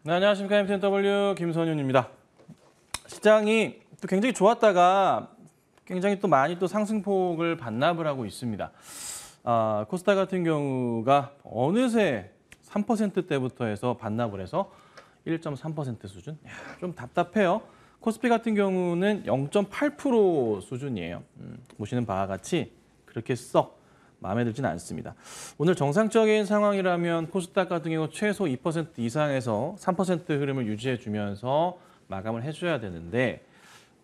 네, 안녕하십니까. MTNW 김선윤입니다. 시장이 또 굉장히 좋았다가 굉장히 또 많이 또 상승폭을 반납을 하고 있습니다. 코스닥 같은 경우가 어느새 3%대부터 해서 반납을 해서 1.3% 수준? 좀 답답해요. 코스피 같은 경우는 0.8% 수준이에요. 보시는 바와 같이 그렇게 썩 마음에 들지는 않습니다. 오늘 정상적인 상황이라면 코스닥 같은 경우 최소 2% 이상에서 3% 흐름을 유지해주면서 마감을 해줘야 되는데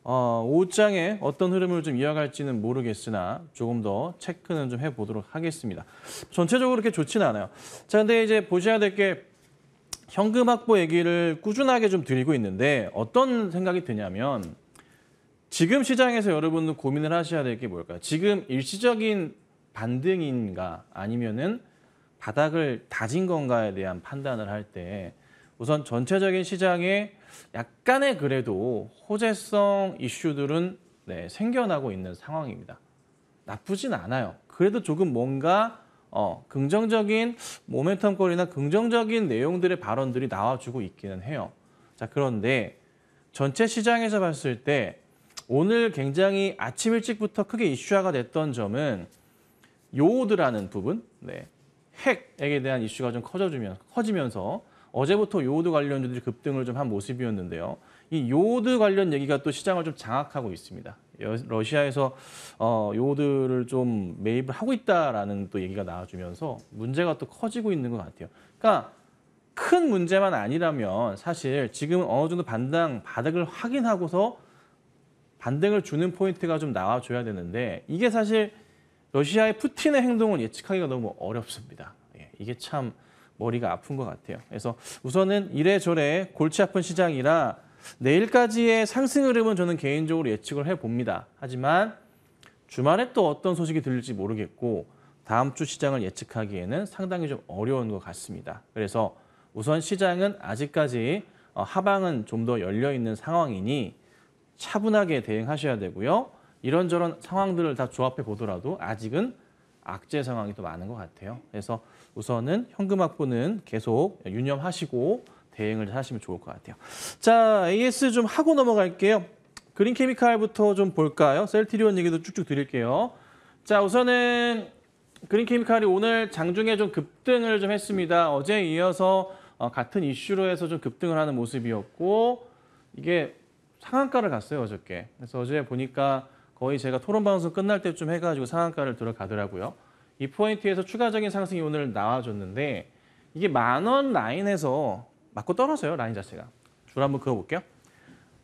오후장에 어떤 흐름을 좀 이어갈지는 모르겠으나 조금 더 체크는 좀 해보도록 하겠습니다. 전체적으로 그렇게 좋지는 않아요. 자, 근데 이제 보셔야 될 게 현금 확보 얘기를 꾸준하게 좀 드리고 있는데 어떤 생각이 드냐면 지금 시장에서 여러분들 고민을 하셔야 될 게 뭘까요? 지금 일시적인 반등인가 아니면은 바닥을 다진 건가에 대한 판단을 할 때 우선 전체적인 시장에 약간의 그래도 호재성 이슈들은 생겨나고 있는 상황입니다. 나쁘진 않아요. 그래도 조금 뭔가 긍정적인 모멘텀거리나 긍정적인 내용들의 발언들이 나와주고 있기는 해요. 자, 그런데 전체 시장에서 봤을 때 오늘 굉장히 아침 일찍부터 크게 이슈화가 됐던 점은 요오드라는 부분, 핵에 대한 이슈가 좀 커지면서 어제부터 요오드 관련주들이 급등을 좀 한 모습이었는데요. 이 요오드 관련 얘기가 또 시장을 좀 장악하고 있습니다. 러시아에서 요오드를 좀 매입을 하고 있다라는 또 얘기가 나와주면서 문제가 또 커지고 있는 것 같아요. 그러니까 큰 문제만 아니라면 사실 지금 어느 정도 바닥을 확인하고서 반등을 주는 포인트가 좀 나와줘야 되는데 이게 사실 러시아의 푸틴의 행동을 예측하기가 너무 어렵습니다. 이게 참 머리가 아픈 것 같아요. 그래서 우선은 이래저래 골치 아픈 시장이라 내일까지의 상승 흐름은 저는 개인적으로 예측을 해봅니다. 하지만 주말에 또 어떤 소식이 들릴지 모르겠고 다음 주 시장을 예측하기에는 상당히 좀 어려운 것 같습니다. 그래서 우선 시장은 아직까지 하방은 좀 더 열려있는 상황이니 차분하게 대응하셔야 되고요. 이런저런 상황들을 다 조합해 보더라도 아직은 악재 상황이 또 많은 것 같아요. 그래서 우선은 현금 확보는 계속 유념하시고 대응을 하시면 좋을 것 같아요. 자, AS 좀 하고 넘어갈게요. 그린케미칼부터 좀 볼까요? 셀트리온 얘기도 쭉쭉 드릴게요. 자, 우선은 그린케미칼이 오늘 장중에 좀 급등을 좀 했습니다. 어제에 이어서 같은 이슈로 해서 좀 급등을 하는 모습이었고 이게 상한가를 갔어요, 어저께. 그래서 어제 보니까 거의 제가 토론 방송 끝날 때쯤 해가지고 상한가를 들어가더라고요. 이 포인트에서 추가적인 상승이 오늘 나와줬는데 이게 10,000원 라인에서 맞고 떨어져요, 라인 자체가. 줄 한번 그어볼게요.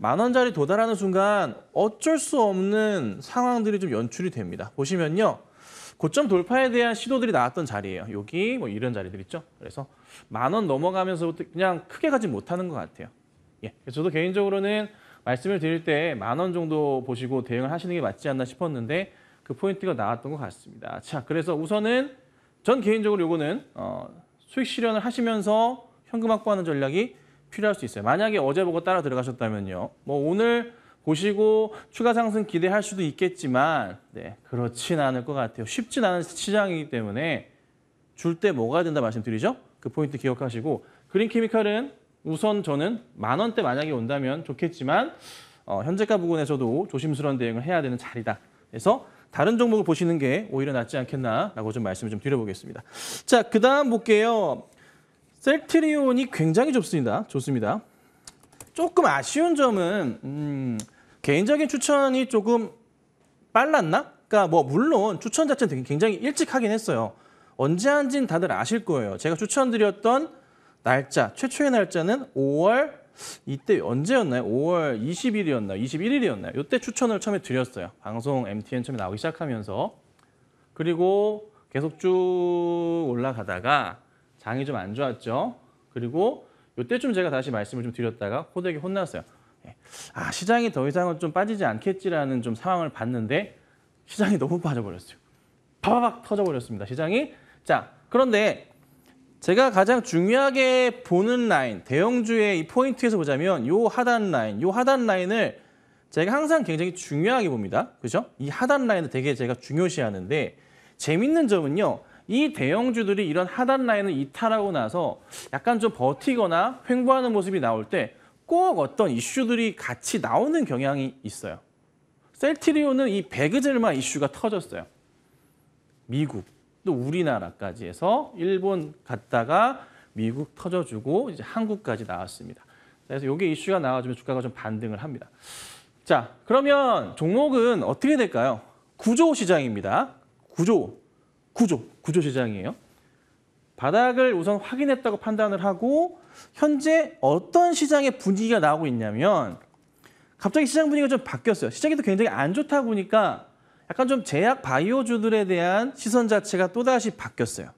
10,000원짜리 도달하는 순간 어쩔 수 없는 상황들이 좀 연출이 됩니다. 보시면요. 고점 돌파에 대한 시도들이 나왔던 자리예요. 여기 뭐 이런 자리들 있죠. 그래서 10,000원 넘어가면서부터 그냥 크게 가지 못하는 것 같아요. 그래서 저도 개인적으로는 말씀을 드릴 때 10,000원 정도 보시고 대응을 하시는 게 맞지 않나 싶었는데 그 포인트가 나왔던 것 같습니다. 자, 그래서 우선은 전 개인적으로 요거는 수익 실현을 하시면서 현금 확보하는 전략이 필요할 수 있어요. 만약에 어제 보고 따라 들어가셨다면요. 뭐 오늘 보시고 추가 상승 기대할 수도 있겠지만 그렇진 않을 것 같아요. 쉽진 않은 시장이기 때문에 줄 때 먹어야 된다 말씀드리죠. 그 포인트 기억하시고 그린케미칼은 우선 저는 10,000원대 만약에 온다면 좋겠지만 현재가 부근에서도 조심스러운 대응을 해야 되는 자리다. 그래서 다른 종목을 보시는 게 오히려 낫지 않겠나라고 좀 말씀을 좀 드려보겠습니다. 자, 그다음 볼게요. 셀트리온이 굉장히 좋습니다. 조금 아쉬운 점은 개인적인 추천이 조금 빨랐나? 그러니까 뭐 물론 추천 자체는 굉장히 일찍 하긴 했어요. 언제 한지는 다들 아실 거예요. 제가 추천드렸던 날짜, 최초의 날짜는 5월 이때 언제였나요? 5월 20일이었나요? 21일이었나요? 이때 추천을 처음에 드렸어요. 방송 MTN 처음에 나오기 시작하면서. 그리고 계속 쭉 올라가다가 장이 좀 안 좋았죠. 그리고 이때쯤 제가 다시 말씀을 좀 드렸다가 호되게 혼났어요. 시장이 더 이상은 좀 빠지지 않겠지라는 좀 상황을 봤는데 시장이 너무 빠져버렸어요. 파바박 터져버렸습니다. 시장이. 자, 그런데 제가 가장 중요하게 보는 라인, 대형주의 이 포인트에서 보자면 요 하단 라인을 제가 항상 굉장히 중요하게 봅니다. 그죠? 이 하단 라인을 되게 제가 중요시하는데 재밌는 점은요. 이 대형주들이 이런 하단 라인을 이탈하고 나서 약간 좀 버티거나 횡보하는 모습이 나올 때 꼭 어떤 이슈들이 같이 나오는 경향이 있어요. 셀트리온은 이 배그젤마 이슈가 터졌어요. 미국, 또 우리나라까지 해서 일본 갔다가 미국 터져주고 이제 한국까지 나왔습니다. 그래서 이게 이슈가 나와주면 주가가 좀 반등을 합니다. 자, 그러면 종목은 어떻게 될까요? 구조 시장입니다. 구조 시장이에요. 바닥을 우선 확인했다고 판단을 하고 현재 어떤 시장의 분위기가 나오고 있냐면 갑자기 시장 분위기가 좀 바뀌었어요. 시장이 또 굉장히 안 좋다 보니까 약간 좀 제약 바이오주들에 대한 시선 자체가 또다시 바뀌었어요.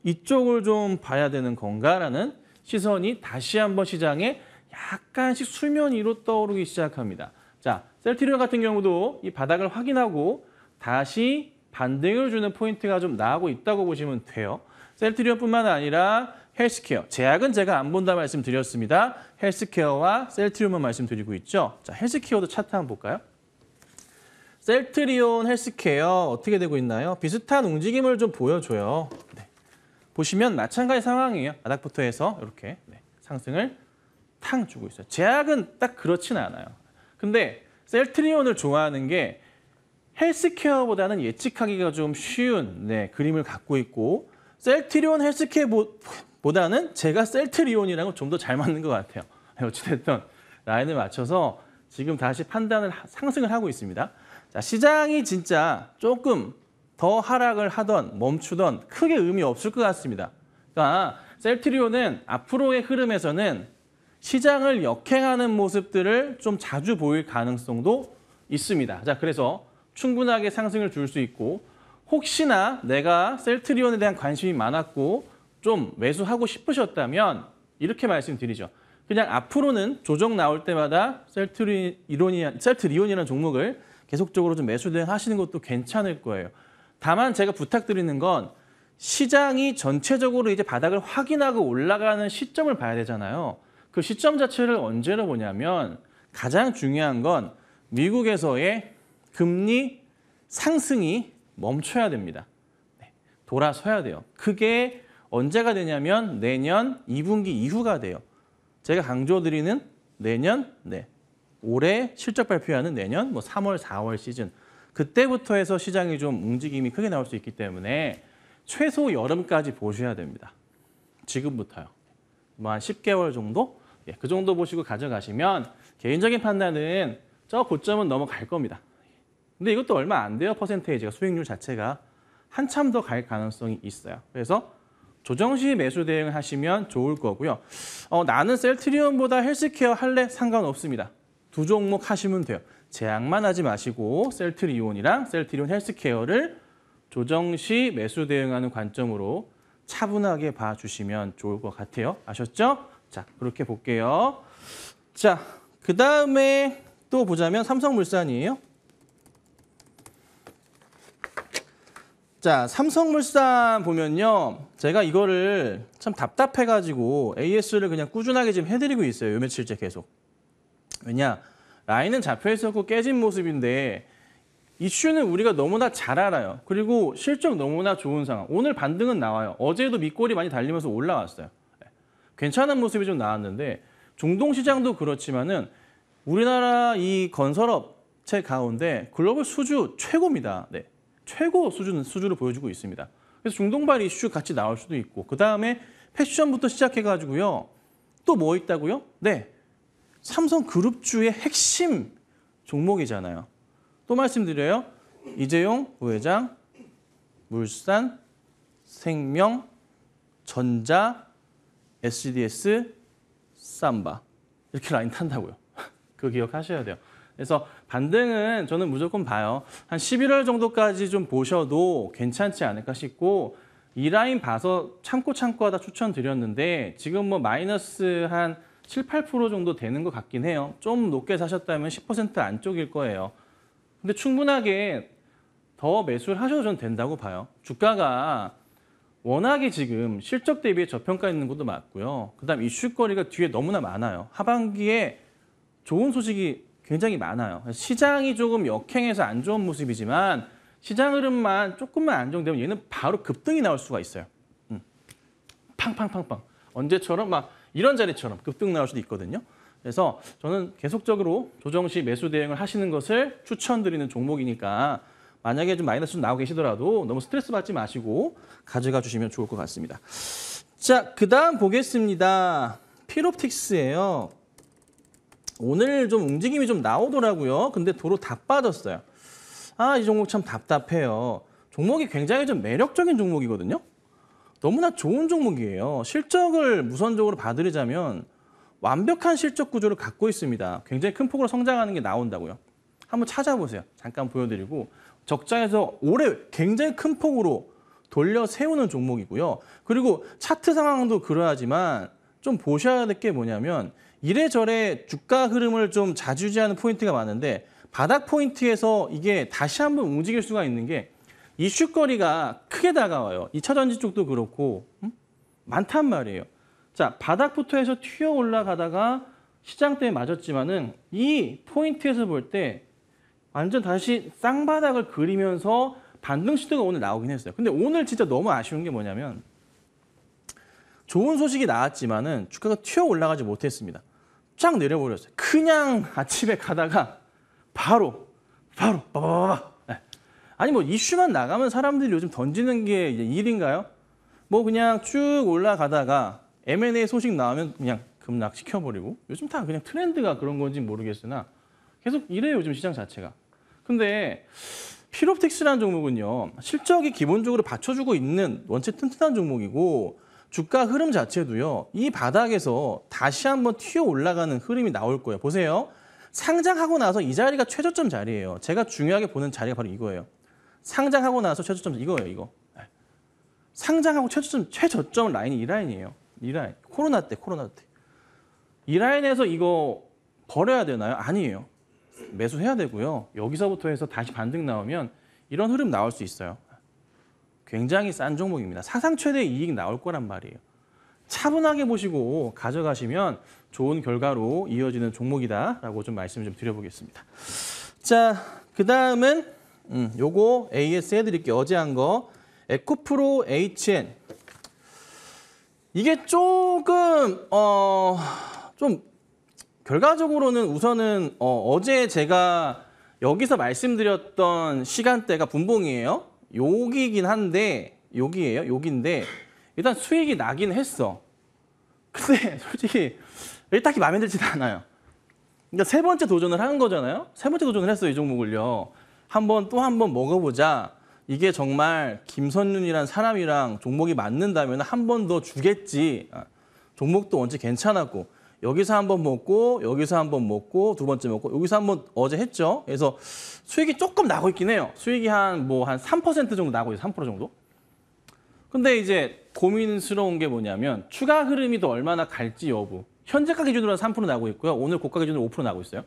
이쪽을 좀 봐야 되는 건가라는 시선이 다시 한번 시장에 약간씩 수면 위로 떠오르기 시작합니다. 자, 셀트리온 같은 경우도 이 바닥을 확인하고 다시 반등을 주는 포인트가 좀 나오고 있다고 보시면 돼요. 셀트리온뿐만 아니라 헬스케어, 제약은 제가 안 본다 말씀드렸습니다. 헬스케어와 셀트리온만 말씀드리고 있죠. 자, 헬스케어도 차트 한번 볼까요? 셀트리온 헬스케어 어떻게 되고 있나요? 비슷한 움직임을 좀 보여줘요. 네. 보시면 마찬가지 상황이에요. 바닥부터 해서 이렇게 상승을 탕 주고 있어요. 제약은 딱 그렇지는 않아요. 근데 셀트리온을 좋아하는 게 헬스케어보다는 예측하기가 좀 쉬운 그림을 갖고 있고 셀트리온 헬스케어보다는 제가 셀트리온이랑은 좀 더 잘 맞는 것 같아요. 어찌됐든 라인을 맞춰서 지금 다시 상승을 하고 있습니다. 자, 시장이 진짜 조금 더 하락을 하던 멈추던 크게 의미 없을 것 같습니다. 그러니까 셀트리온은 앞으로의 흐름에서는 시장을 역행하는 모습들을 좀 자주 보일 가능성도 있습니다. 자, 그래서 충분하게 상승을 줄 수 있고 혹시나 내가 셀트리온에 대한 관심이 많았고 좀 매수하고 싶으셨다면 이렇게 말씀드리죠. 그냥 앞으로는 조정 나올 때마다 셀트리온이라는 종목을 계속적으로 좀 매수 대응하시는 것도 괜찮을 거예요. 다만 제가 부탁드리는 건 시장이 전체적으로 이제 바닥을 확인하고 올라가는 시점을 봐야 되잖아요. 그 시점 자체를 언제로 보냐면 가장 중요한 건 미국에서의 금리 상승이 멈춰야 됩니다. 돌아서야 돼요. 그게 언제가 되냐면 내년 2분기 이후가 돼요. 제가 강조드리는 내년, 올해 실적 발표하는 내년 3월, 4월 시즌. 그때부터 해서 시장이 좀 움직임이 크게 나올 수 있기 때문에 최소 여름까지 보셔야 됩니다. 지금부터요. 한 10개월 정도? 그 정도 보시고 가져가시면 개인적인 판단은 저 고점은 넘어갈 겁니다. 근데 이것도 얼마 안 돼요. 퍼센테이지가 수익률 자체가 한참 더 갈 가능성이 있어요. 그래서 조정 시 매수 대응을 하시면 좋을 거고요. 나는 셀트리온보다 헬스케어 할래? 상관없습니다. 두 종목 하시면 돼요. 제약만 하지 마시고 셀트리온이랑 셀트리온 헬스케어를 조정 시 매수 대응하는 관점으로 차분하게 봐주시면 좋을 것 같아요. 아셨죠? 자, 그렇게 볼게요. 자, 그 다음에 또 보자면 삼성물산이에요. 자, 삼성물산 보면요. 제가 이거를 참 답답해가지고 AS를 그냥 꾸준하게 지금 해드리고 있어요. 요 며칠째 계속. 왜냐? 라인은 잡혀있었고 깨진 모습인데 이슈는 우리가 너무나 잘 알아요. 그리고 실적 너무나 좋은 상황. 오늘 반등은 나와요. 어제도 밑골이 많이 달리면서 올라왔어요. 괜찮은 모습이 좀 나왔는데 중동 시장도 그렇지만은 우리나라 이 건설업체 가운데 글로벌 수주 최고입니다. 최고 수주를 보여주고 있습니다. 그래서 중동발 이슈 같이 나올 수도 있고 그 다음에 패션부터 시작해가지고요. 또 뭐 있다고요? 삼성그룹주의 핵심 종목이잖아요. 또 말씀드려요. 이재용 부회장, 물산, 생명, 전자, SDS, 삼바 이렇게 라인 탄다고요. 그거 기억하셔야 돼요. 그래서 반등은 저는 무조건 봐요. 한 11월 정도까지 좀 보셔도 괜찮지 않을까 싶고 이 라인 봐서 참고 하다 추천드렸는데 지금 마이너스 한 7, 8% 정도 되는 것 같긴 해요. 좀 높게 사셨다면 10% 안쪽일 거예요. 근데 충분하게 더 매수를 하셔도 저는 된다고 봐요. 주가가 워낙에 지금 실적 대비에 저평가 있는 것도 맞고요. 그다음 이슈거리가 뒤에 너무나 많아요. 하반기에 좋은 소식이 굉장히 많아요. 시장이 조금 역행해서 안 좋은 모습이지만 시장 흐름만 조금만 안정되면 얘는 바로 급등이 나올 수가 있어요. 팡팡팡팡. 언제처럼 막 이런 자리처럼 급등 나올 수도 있거든요. 그래서 저는 계속적으로 조정 시 매수 대응을 하시는 것을 추천드리는 종목이니까 만약에 좀 마이너스 좀 나오고 계시더라도 너무 스트레스 받지 마시고 가져가 주시면 좋을 것 같습니다. 자, 그다음 보겠습니다. 필옵틱스예요. 오늘 좀 움직임이 좀 나오더라고요. 근데 도로 다 빠졌어요. 아, 이 종목 참 답답해요. 종목이 굉장히 좀 매력적인 종목이거든요. 너무나 좋은 종목이에요. 실적을 우선적으로 봐드리자면 완벽한 실적 구조를 갖고 있습니다. 굉장히 큰 폭으로 성장하는 게 나온다고요. 한번 찾아보세요. 잠깐 보여드리고 적자에서 올해 굉장히 큰 폭으로 돌려 세우는 종목이고요. 그리고 차트 상황도 그러하지만 좀 보셔야 될 게 뭐냐면 이래저래 주가 흐름을 좀 좌지우지하는 포인트가 많은데 바닥 포인트에서 이게 다시 한번 움직일 수가 있는 게 이슈거리가 크게 다가와요. 2차 전지 쪽도 그렇고 많단 말이에요. 자, 바닥부터 해서 튀어 올라가다가 시장 때문에 맞았지만은 이 포인트에서 볼 때 완전 다시 쌍바닥을 그리면서 반등 시도가 오늘 나오긴 했어요. 근데 오늘 진짜 너무 아쉬운 게 뭐냐면 좋은 소식이 나왔지만은 주가가 튀어 올라가지 못했습니다. 쫙 내려버렸어요. 그냥 아침에 가다가 바로 빠바바바. 아니 뭐 이슈만 나가면 사람들이 요즘 던지는 게 이제 일인가요? 뭐 그냥 쭉 올라가다가 M&A 소식 나오면 그냥 급락 시켜버리고 요즘 다 그냥 트렌드가 그런 건지 모르겠으나 계속 이래요 요즘 시장 자체가. 근데 필옵틱스라는 종목은요 실적이 기본적으로 받쳐주고 있는 원체 튼튼한 종목이고 주가 흐름 자체도요 이 바닥에서 다시 한번 튀어 올라가는 흐름이 나올 거예요. 보세요. 상장하고 나서 이 자리가 최저점 자리예요. 제가 중요하게 보는 자리가 바로 이거예요. 상장하고 나서 최저점 이거예요, 이거. 상장하고 최저점 라인이 이 라인이에요. 이 라인. 코로나 때. 이 라인에서 이거 버려야 되나요? 아니에요. 매수해야 되고요. 여기서부터 해서 다시 반등 나오면 이런 흐름 나올 수 있어요. 굉장히 싼 종목입니다. 사상 최대 이익 나올 거란 말이에요. 차분하게 보시고 가져가시면 좋은 결과로 이어지는 종목이다라고 좀 말씀을 좀 드려보겠습니다. 자, 그 다음은 요거 AS 해드릴게요. 어제 한 거 에코프로 HN. 이게 조금 좀 결과적으로는 우선은 어제 제가 여기서 말씀드렸던 시간대가 분봉이에요. 여기긴 한데 여기인데 일단 수익이 나긴 했어. 근데 솔직히 딱히 마음에 들지는 않아요. 그러니까 세 번째 도전을 한 거잖아요. 세 번째 도전을 했어요, 이 종목을요. 또 한 번 먹어보자. 이게 정말 김선윤이란 사람이랑 종목이 맞는다면 한 번 더 주겠지. 종목도 언제 괜찮았고 여기서 한 번 먹고 여기서 한 번 먹고 두 번째 먹고 여기서 한 번 어제 했죠. 그래서 수익이 조금 나고 있긴 해요. 수익이 한 3% 정도 나고 있어요. 3% 정도. 근데 이제 고민스러운 게 뭐냐면 추가 흐름이 더 얼마나 갈지 여부. 현재가 기준으로 3% 나고 있고요. 오늘 고가 기준으로 5% 나고 있어요.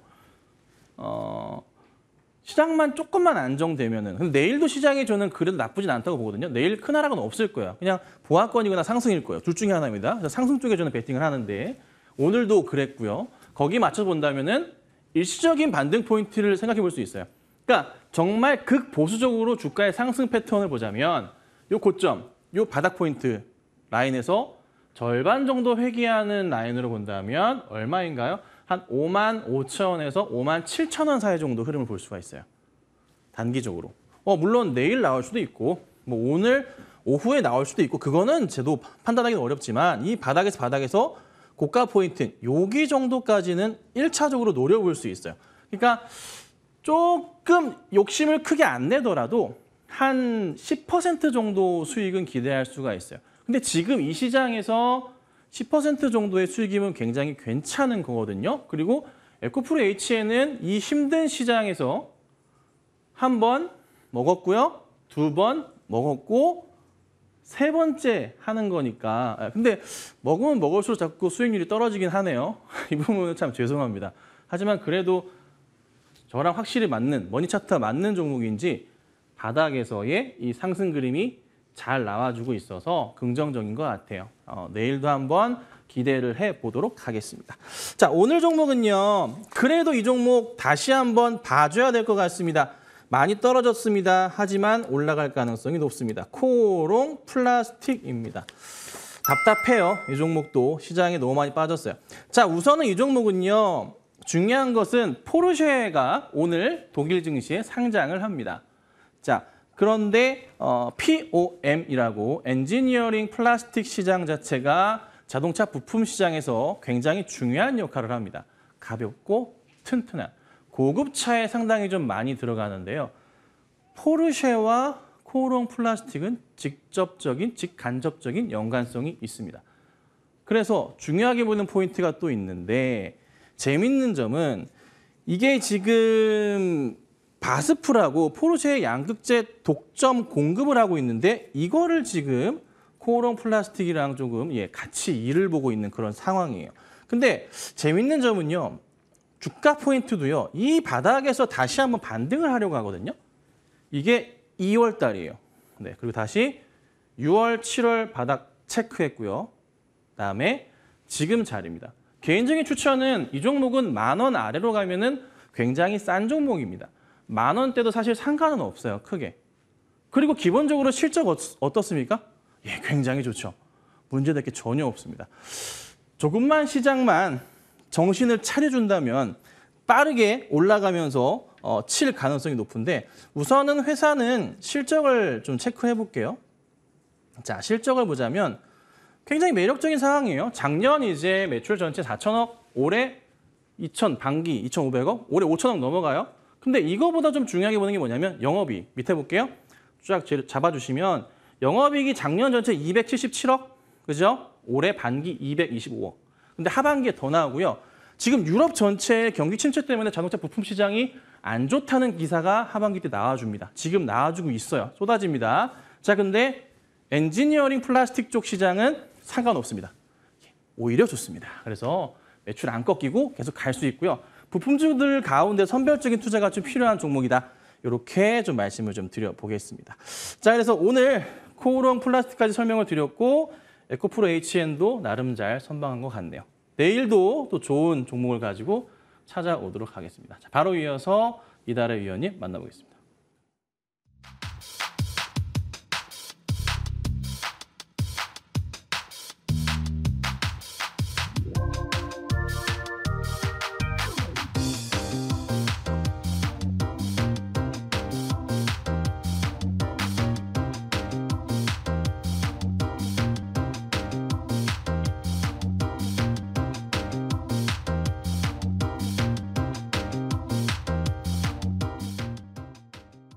시장만 조금만 안정되면은. 근데 내일도 시장이 저는 그래도 나쁘진 않다고 보거든요. 내일 큰 하락은 없을 거예요. 그냥 보합권이거나 상승일 거예요. 둘 중에 하나입니다. 그래서 상승 쪽에 저는 베팅을 하는데 오늘도 그랬고요. 거기 맞춰 본다면은 일시적인 반등 포인트를 생각해 볼 수 있어요. 그러니까 정말 극보수적으로 주가의 상승 패턴을 보자면 요 고점, 요 바닥 포인트 라인에서 절반 정도 회귀하는 라인으로 본다면 얼마인가요? 한 55,000원에서 57,000원 사이 정도 흐름을 볼 수가 있어요. 단기적으로. 물론 내일 나올 수도 있고 뭐 오늘 오후에 나올 수도 있고 그거는 저도 판단하기는 어렵지만 이 바닥에서 고가 포인트 여기 정도까지는 1차적으로 노려볼 수 있어요. 그러니까 조금 욕심을 크게 안 내더라도 한 10% 정도 수익은 기대할 수가 있어요. 근데 지금 이 시장에서 10% 정도의 수익이면 굉장히 괜찮은 거거든요. 그리고 에코프로 HN은 이 힘든 시장에서 한 번 먹었고요. 두 번 먹었고 세 번째 하는 거니까. 근데 먹으면 먹을수록 자꾸 수익률이 떨어지긴 하네요. 이 부분은 참 죄송합니다. 하지만 그래도 저랑 확실히 맞는 머니차트와 맞는 종목인지 바닥에서의 이 상승 그림이 잘 나와주고 있어서 긍정적인 것 같아요. 내일도 한번 기대를 해보도록 하겠습니다. 자, 오늘 종목은요. 그래도 이 종목 다시 한번 봐줘야 될 것 같습니다. 많이 떨어졌습니다. 하지만 올라갈 가능성이 높습니다. 코오롱 플라스틱입니다. 답답해요. 이 종목도 시장에 너무 많이 빠졌어요. 자, 우선은 이 종목은요. 중요한 것은 포르쉐가 오늘 독일 증시에 상장을 합니다. 자, 그런데 POM이라고 엔지니어링 플라스틱 시장 자체가 자동차 부품 시장에서 굉장히 중요한 역할을 합니다. 가볍고 튼튼한 고급차에 상당히 좀 많이 들어가는데요. 포르쉐와 코오롱 플라스틱은 직접적인, 직간접적인 연관성이 있습니다. 그래서 중요하게 보는 포인트가 또 있는데 재밌는 점은 이게 지금 바스프라고 포르쉐의 양극재 독점 공급을 하고 있는데 이거를 지금 코오롱 플라스틱이랑 조금 같이 일을 보고 있는 그런 상황이에요. 근데 재밌는 점은요. 주가 포인트도요. 이 바닥에서 다시 한번 반등을 하려고 하거든요. 이게 2월 달이에요. 네, 그리고 다시 6월, 7월 바닥 체크했고요. 그다음에 지금 자리입니다. 개인적인 추천은 이 종목은 10,000원 아래로 가면은 굉장히 싼 종목입니다. 10,000원대도 사실 상관은 없어요, 크게. 그리고 기본적으로 실적 어떻습니까? 예, 굉장히 좋죠. 문제될 게 전혀 없습니다. 조금만 시장만 정신을 차려준다면 빠르게 올라가면서 칠 가능성이 높은데 우선은 회사는 실적을 좀 체크해 볼게요. 자, 실적을 보자면 굉장히 매력적인 상황이에요. 작년 이제 매출 전체 4,000억, 올해 2,000, 반기 2,500억, 올해 5,000억 넘어가요. 근데 이거보다 좀 중요하게 보는 게 뭐냐면 영업이익. 밑에 볼게요. 쫙 잡아주시면 영업이익이 작년 전체 277억, 그죠? 올해 반기 225억. 근데 하반기에 더 나오고요. 지금 유럽 전체의 경기 침체 때문에 자동차 부품 시장이 안 좋다는 기사가 하반기 때 나와줍니다. 지금 나와주고 있어요. 쏟아집니다. 자, 근데 엔지니어링 플라스틱 쪽 시장은 상관없습니다. 오히려 좋습니다. 그래서 매출 안 꺾이고 계속 갈 수 있고요. 부품주들 가운데 선별적인 투자가 좀 필요한 종목이다. 이렇게 좀 말씀을 좀 드려보겠습니다. 자, 그래서 오늘 코오롱 플라스틱까지 설명을 드렸고 에코프로 HN도 나름 잘 선방한 것 같네요. 내일도 또 좋은 종목을 가지고 찾아오도록 하겠습니다. 자, 바로 이어서 이달의 위원님 만나보겠습니다.